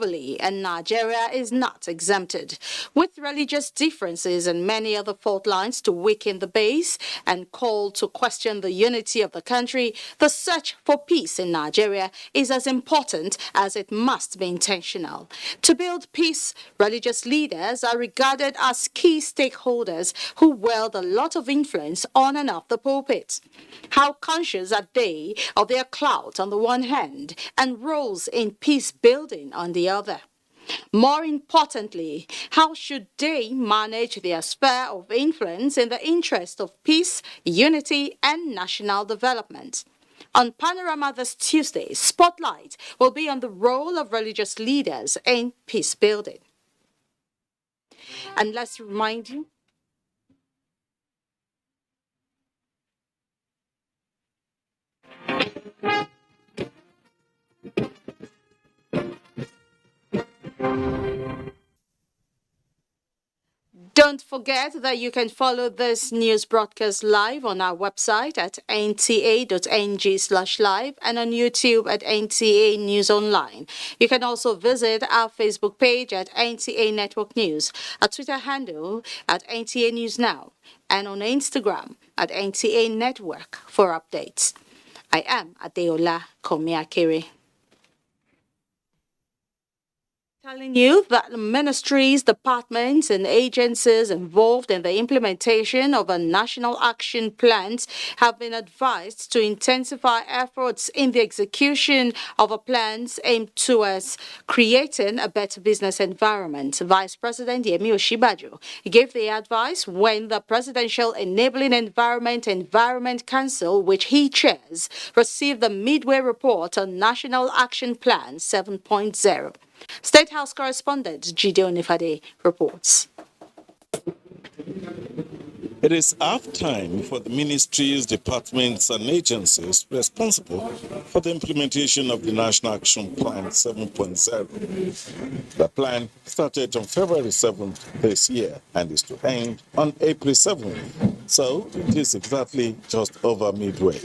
globally, and Nigeria is not exempted. With religious differences and many other fault lines to weaken the base and call to question the unity of the country, the search for peace in Nigeria is as important as it must be intentional. To build peace, religious leaders are regarded as key stakeholders who wield a lot of influence on and off the pulpit. How conscious are they of their clout on the one hand and roles in peace building on the other? More importantly, how should they manage their sphere of influence in the interest of peace, unity, and national development? On Panorama this Tuesday, Spotlight will be on the role of religious leaders in peace building. And let's remind you, don't forget that you can follow this news broadcast live on our website at nta.ng/live and on YouTube at NTA News Online. You can also visit our Facebook page at NTA Network News, our Twitter handle at NTA News Now, and on Instagram at NTA Network for updates. I am Adeola Komiakere. Telling you that the ministries, departments, and agencies involved in the implementation of a national action plans have been advised to intensify efforts in the execution of a plans aimed towards creating a better business environment. Vice President Yemi Osinbajo gave the advice when the Presidential Enabling Environment Council, which he chairs, received the midway report on National Action Plan 7.0. State House correspondent Jide Onifade reports. It is half time for the ministries, departments, and agencies responsible for the implementation of the National Action Plan 7.0. The plan started on February 7th this year and is to end on April 7th. So it is exactly just over midway.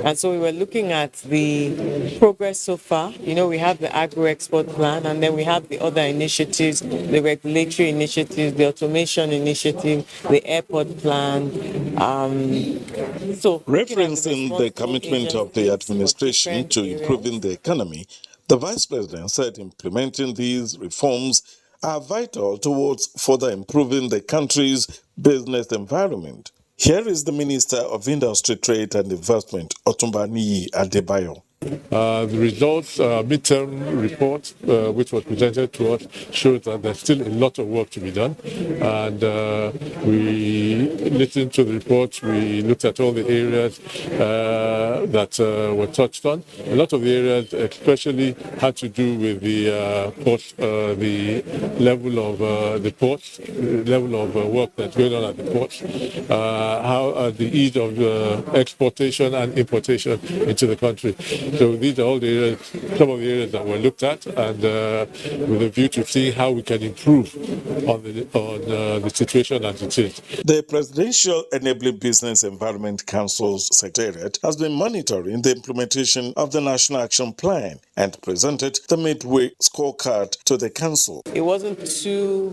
And so we were looking at the progress so far. You know, we have the agro-export plan, and then we have the other initiatives, the regulatory initiatives, the automation initiative, the airport plan. Referencing the commitment of the administration to improving the economy, the Vice President said implementing these reforms are vital towards further improving the country's business environment. Here is the Minister of Industry, Trade and Investment, Otumba Niyi Adebayo. The results, midterm report, which was presented to us, shows that there's still a lot of work to be done. And we listened to the report, we looked at all the areas that were touched on. A lot of the areas especially had to do with the ports, the level of the ports, the level of work that's going on at the ports, how the ease of exportation and importation into the country. So these are all the areas, some of the areas that were looked at, and with a view to see how we can improve on the situation as it is. The Presidential Enabling Business Environment Council's Secretariat has been monitoring the implementation of the National Action Plan and presented the midway scorecard to the Council. It wasn't too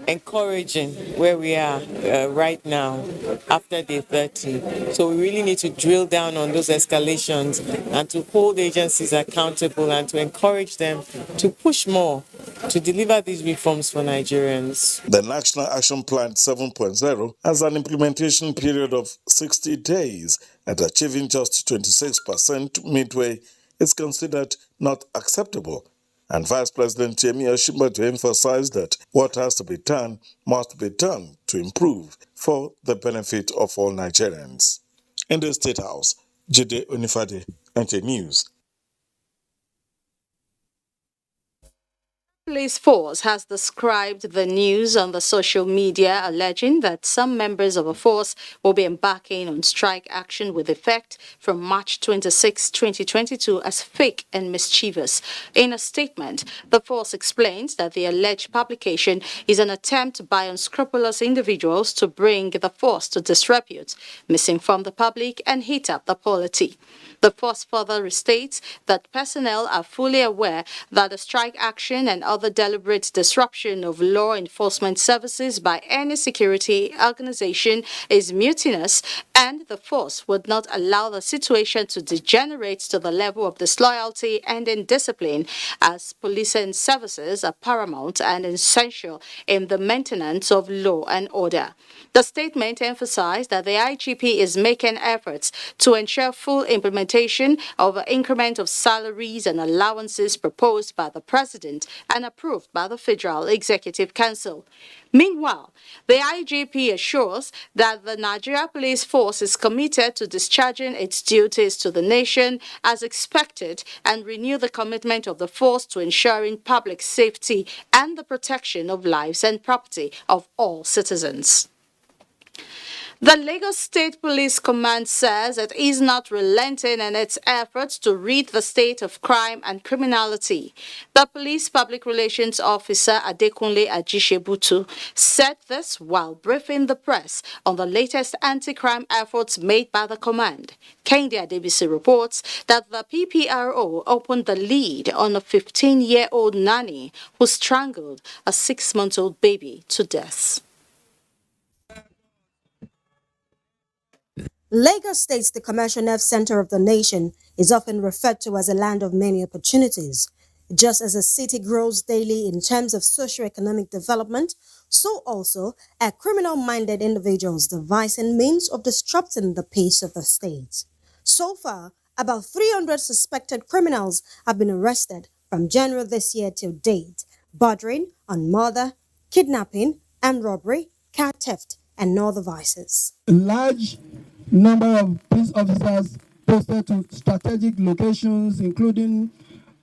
encouraging where we are right now after day 30. So we really need to drill down on those escalations and to hold agencies accountable and to encourage them to push more to deliver these reforms for Nigerians. The National Action Plan 7.0 has an implementation period of 60 days, and achieving just 26% midway is considered not acceptable. And Vice President Yemi Osinbajo emphasized that what has to be done must be done to improve for the benefit of all Nigerians. In the State House, Jide Onifade, NTA News. Police Force has described the news on the social media alleging that some members of the force will be embarking on strike action with effect from March 26, 2022 as fake and mischievous. In a statement, the force explains that the alleged publication is an attempt by unscrupulous individuals to bring the force to disrepute, misinform the public, and heat up the polity. The force further restates that personnel are fully aware that the strike action and other deliberate disruption of law enforcement services by any security organization is mutinous, and the force would not allow the situation to degenerate to the level of disloyalty and indiscipline, as police and services are paramount and essential in the maintenance of law and order. The statement emphasized that the IGP is making efforts to ensure full implementation of the increment of salaries and allowances proposed by the President and approved by the Federal Executive Council. Meanwhile, the IGP assures that the Nigeria Police Force is committed to discharging its duties to the nation as expected and renew the commitment of the force to ensuring public safety and the protection of lives and property of all citizens. The Lagos State Police Command says it is not relenting in its efforts to rid the state of crime and criminality. The police public relations officer Adekunle Ajishebutu said this while briefing the press on the latest anti-crime efforts made by the command. Kende Adebisi reports that the PPRO opened the lead on a 15-year-old nanny who strangled a 6-month-old baby to death. Lagos State, the commercial nerve center of the nation, is often referred to as a land of many opportunities. Just as a city grows daily in terms of socio-economic development, so also are criminal-minded individuals devising means of disrupting the peace of the state. So far, about 300 suspected criminals have been arrested from January this year till date, bordering on murder, kidnapping and robbery, car theft, and other vices. Large number of police officers posted to strategic locations, including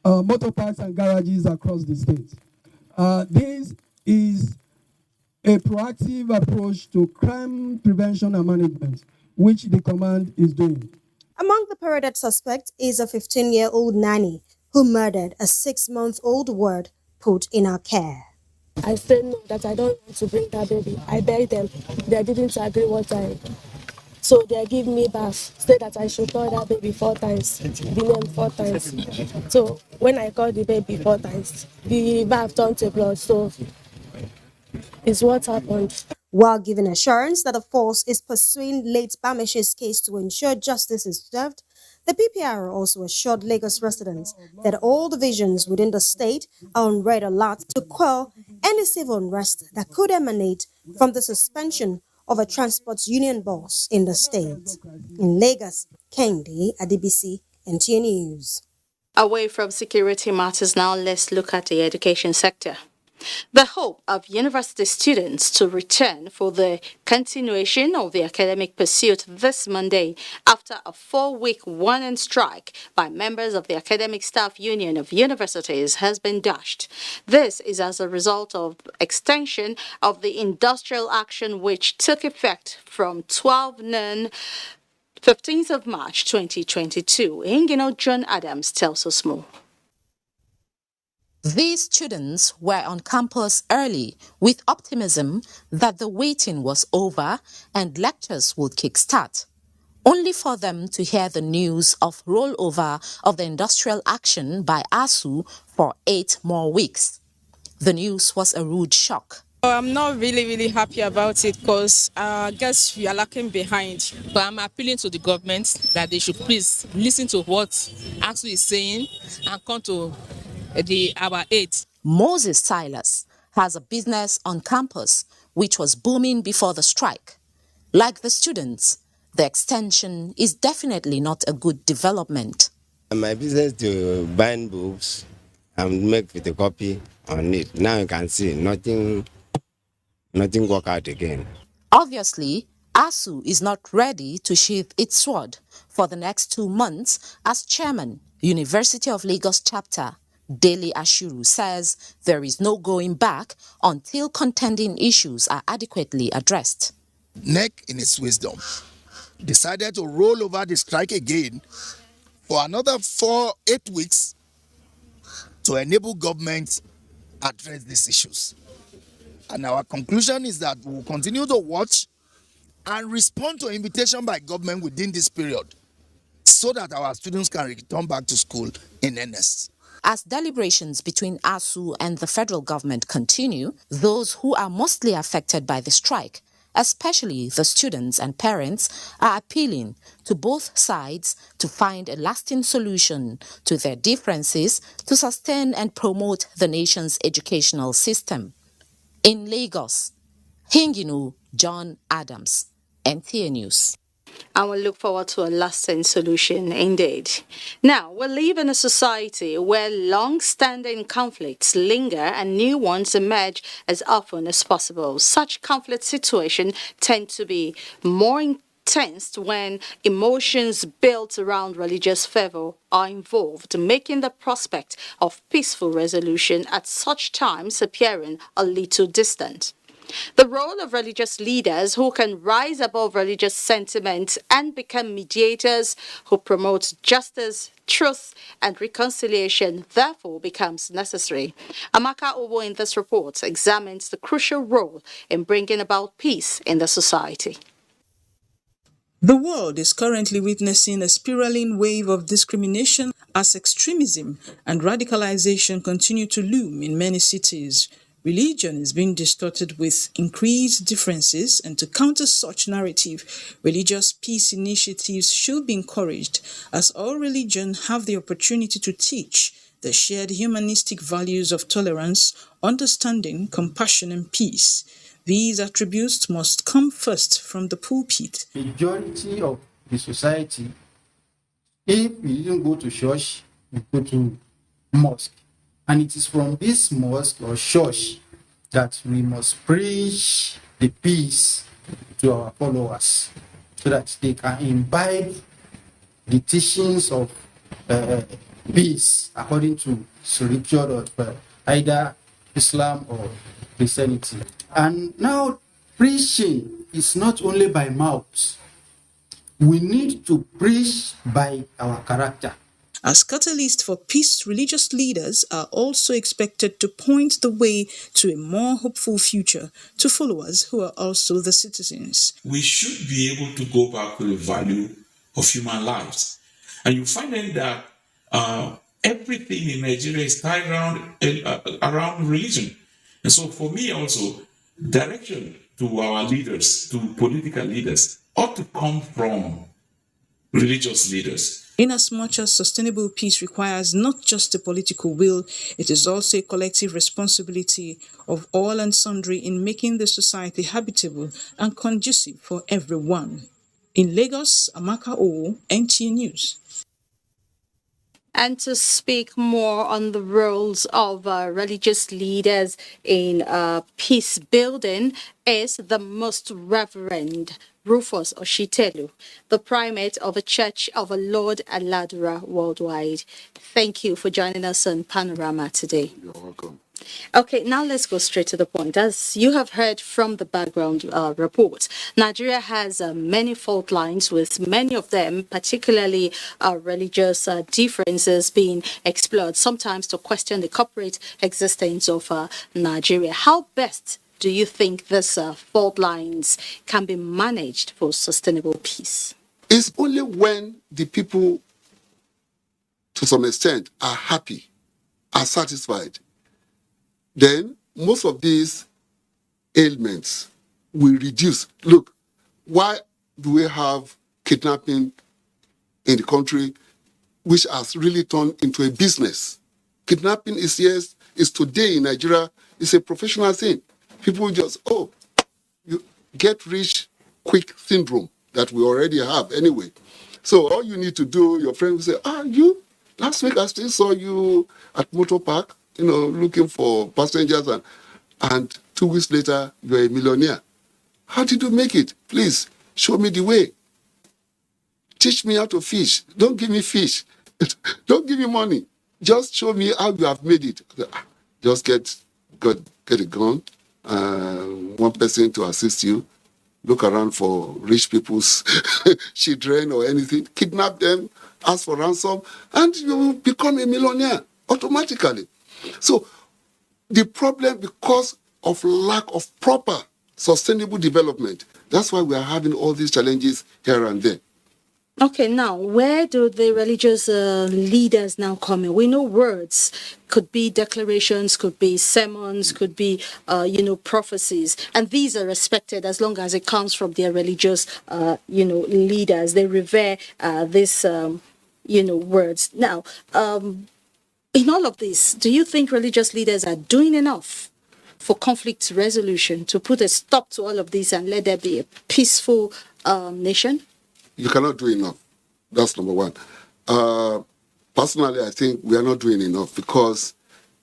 motor parks and garages across the state. This is a proactive approach to crime prevention and management, which the command is doing. Among the paraded suspects is a 15-year-old nanny who murdered a 6-month-old ward put in her care. I said no, that I don't want to bring that baby. I begged them. They didn't agree what I... So they give me bath, said that I should call that baby 4 times, the name 4 times. So when I called the baby 4 times, the bath turned to blood. So it's what happened. While giving assurance that the force is pursuing late Bamish's case to ensure justice is served, the PPR also assured Lagos residents that all divisions within the state are on red alert to quell any civil unrest that could emanate from the suspension of a transport union boss in the state. In Lagos, Kende Adebisi, NTA News. Away from security matters now, let's look at the education sector. The hope of university students to return for the continuation of the academic pursuit this Monday after a 4-week warning strike by members of the Academic Staff Union of Universities has been dashed. This is as a result of extension of the industrial action which took effect from 12 noon 15th of March 2022. Ingino John Adams tells us more. These students were on campus early with optimism that the waiting was over and lectures would kickstart, only for them to hear the news of rollover of the industrial action by ASU for 8 more weeks. The news was a rude shock. I'm not really happy about it because I guess we are lacking behind. But I'm appealing to the government that they should please listen to what ASU is saying and come to our aid. Moses Silas has a business on campus which was booming before the strike. Like the students, the extension is definitely not a good development. My business to bind books and make photocopy on it. Now you can see nothing work out again. Obviously, ASU is not ready to sheath its sword for the next 2 months as chairman, University of Lagos chapter, Dele Ashuru says there is no going back until contending issues are adequately addressed. NEC, in its wisdom, decided to roll over the strike again for another 8 weeks to enable government address these issues. And our conclusion is that we will continue to watch and respond to invitation by government within this period so that our students can return back to school in earnest. As deliberations between ASU and the federal government continue, those who are mostly affected by the strike, especially the students and parents, are appealing to both sides to find a lasting solution to their differences to sustain and promote the nation's educational system. In Lagos, Hinginu John Adams, NTA News. And we look forward to a lasting solution indeed. Now, we live in a society where long-standing conflicts linger and new ones emerge as often as possible. Such conflict situations tend to be more intense when emotions built around religious fervor are involved, making the prospect of peaceful resolution at such times appearing a little distant. The role of religious leaders who can rise above religious sentiment and become mediators who promote justice, truth, and reconciliation therefore becomes necessary. Amaka Owo in this report examines the crucial role in bringing about peace in the society. The world is currently witnessing a spiraling wave of discrimination as extremism and radicalization continue to loom in many cities. Religion is being distorted with increased differences, and to counter such narrative, religious peace initiatives should be encouraged, as all religions have the opportunity to teach the shared humanistic values of tolerance, understanding, compassion, and peace. These attributes must come first from the pulpit. Majority of the society, if we didn't go to church, we go to mosque. And it is from this mosque or church that we must preach the peace to our followers so that they can imbibe the teachings of peace according to scripture of either Islam or Christianity. And now preaching is not only by mouth. We need to preach by our character. As catalysts for peace, religious leaders are also expected to point the way to a more hopeful future to followers who are also the citizens. We should be able to go back to the value of human lives. And you find that everything in Nigeria is tied around religion. And so for me also, direction to our leaders, to political leaders, ought to come from religious leaders. Inasmuch as sustainable peace requires not just a political will, it is also a collective responsibility of all and sundry in making the society habitable and conducive for everyone. In Lagos, Amaka Owo, NTA News. And to speak more on the roles of religious leaders in peace building is the Most Reverend Rufus Oshitelu, the primate of the Church of our Lord Aladura worldwide. Thank you for joining us on Panorama today. You're welcome. Okay, now let's go straight to the point. As you have heard from the background report, Nigeria has many fault lines, with many of them, particularly religious differences, being explored, sometimes to question the corporate existence of Nigeria. How best do you think these fault lines can be managed for sustainable peace? It's only when the people, to some extent, are happy, are satisfied, then most of these ailments will reduce. Look, why do we have kidnapping in the country, which has really turned into a business? Kidnapping is today in Nigeria, it's a professional thing. People just, you get rich quick syndrome that we already have anyway. So all you need to do, your friend will say, last week I still saw you at Motor Park, looking for passengers, and 2 weeks later, you're a millionaire. How did you make it? Please, show me the way. Teach me how to fish. Don't give me fish. Don't give me money. Just show me how you have made it. Just get a gun, one person to assist you. Look around for rich people's children or anything, kidnap them, ask for ransom, and you will become a millionaire automatically. So the problem, because of lack of proper sustainable development, that's why we are having all these challenges here and there. Okay, now where do the religious leaders now come in? We know words could be declarations, could be sermons, could be prophecies, and these are respected as long as it comes from their religious leaders. They revere these words. Now, in all of this, do you think religious leaders are doing enough for conflict resolution to put a stop to all of this and let there be a peaceful nation? You cannot do enough. That's number one. Personally, I think we are not doing enough because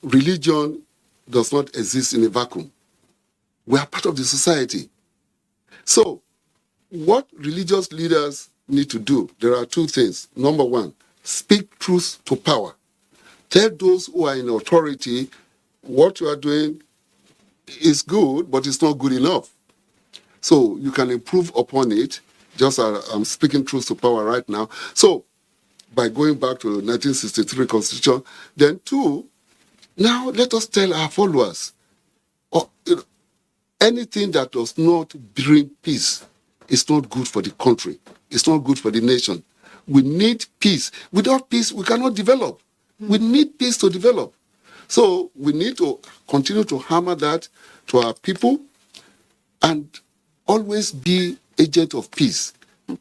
religion does not exist in a vacuum. We are part of the society. So, what religious leaders need to do, there are two things. Number one, speak truth to power. Tell those who are in authority what you are doing is good, but it's not good enough. So, you can improve upon it. Just I'm speaking truth to power right now. So, by going back to the 1963 Constitution, then two, now let us tell our followers, anything that does not bring peace is not good for the country. It's not good for the nation. We need peace. Without peace, we cannot develop. We need peace to develop. So we need to continue to hammer that to our people and always be agent of peace.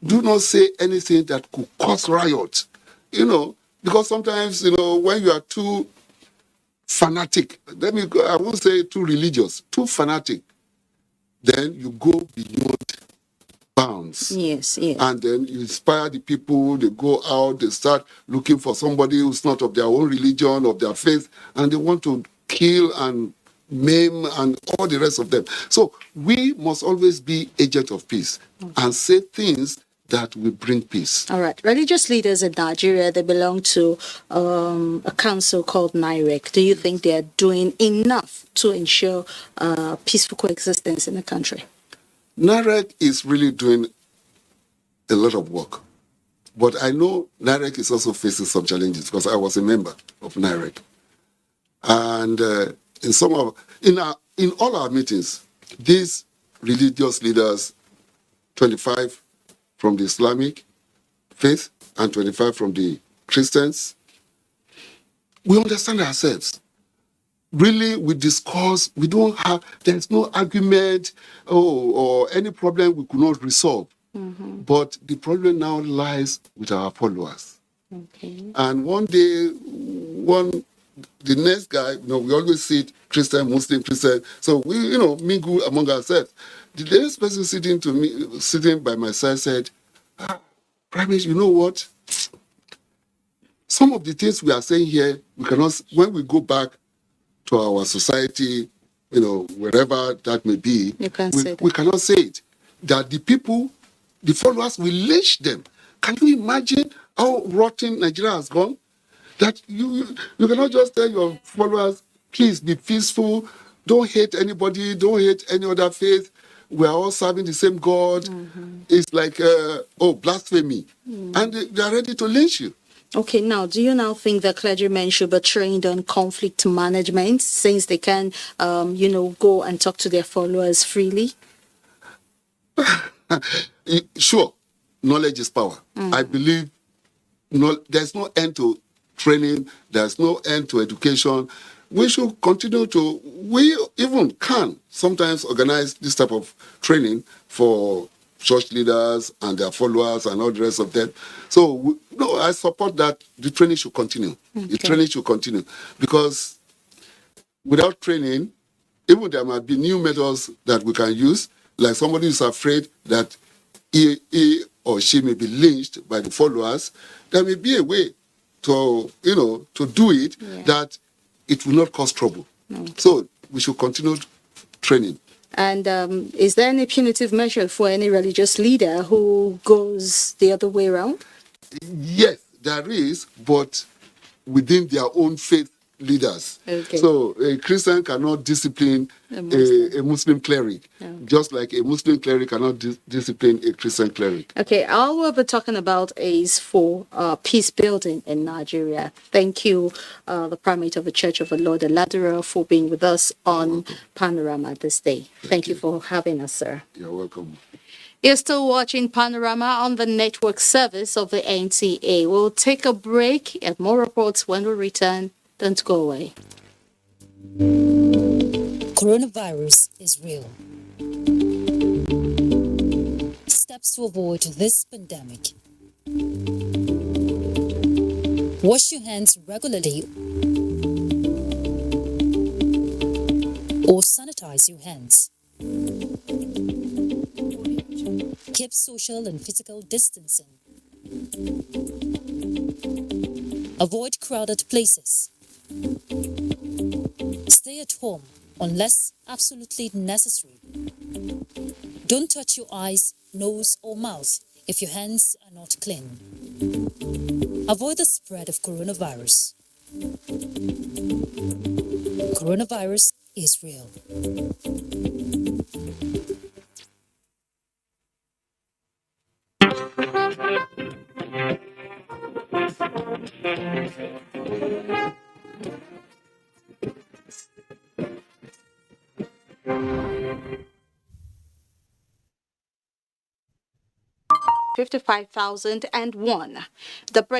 Do not say anything that could cause riot, because sometimes, when you are too fanatic, I won't say too religious, too fanatic, then you go beyond bounds. Yes. And then you inspire the people, they go out, they start looking for somebody who's not of their own religion, of their faith, and they want to kill and maim and all the rest of them. So we must always be agent of peace and say things that will bring peace. All right. Religious leaders in Nigeria, they belong to a council called NIREC. Do you think they are doing enough to ensure peaceful coexistence in the country? NIREC is really doing a lot of work. But I know NIREC is also facing some challenges because I was a member of NIREC. And in all our meetings, these religious leaders, 25 from the Islamic faith and 25 from the Christians, we understand ourselves. Really, we discuss, there's no argument or any problem we could not resolve. Mm-hmm. But the problem now lies with our followers. Okay. And one day, the next guy, we always see it, Christian, Muslim, Christian, so we, mingle among ourselves. The next person sitting by my side said, Private, you know what? Some of the things we are saying here, we cannot, when we go back to our society, wherever that may be, we cannot say it. That the people, the followers will lynch them. Can you imagine how rotten Nigeria has gone? That you cannot just tell your followers, please be peaceful, don't hate anybody, don't hate any other faith. We are all serving the same God. Mm-hmm. It's like, blasphemy. Mm. And they are ready to lynch you. Okay, now, do you now think that clergymen should be trained on conflict management since they can, go and talk to their followers freely? Sure, knowledge is power. Mm. I believe there's no end to training, there's no end to education. We should continue we even can sometimes organize this type of training for church leaders and their followers and all the rest of them. So, I support that the training should continue. Okay. The training should continue because without training, even there might be new methods that we can use, like somebody is afraid that he or she may be lynched by the followers. There may be a way to do it that it will not cause trouble. Okay. So we should continue training. And is there any punitive measure for any religious leader who goes the other way around? Yes, there is, but within their own faith leaders. Okay. So a Christian cannot discipline a Muslim cleric, just like a Muslim cleric cannot discipline a Christian cleric. Okay, all we'll be talking about is for peace building in Nigeria. Thank you, the Primate of the Church of the Lord, the Ladera, for being with us on Panorama this day. Thank you for having us, sir. You're welcome. You're still watching Panorama on the network service of the NTA. We'll take a break and more reports when we return. Don't go away. Coronavirus is real. Steps to avoid this pandemic. Wash your hands regularly or sanitize your hands. Keep social and physical distancing. Avoid crowded places. Stay at home unless absolutely necessary. Don't touch your eyes, nose, or mouth if your hands are not clean. Avoid the spread of coronavirus. Coronavirus is real. $55,001. The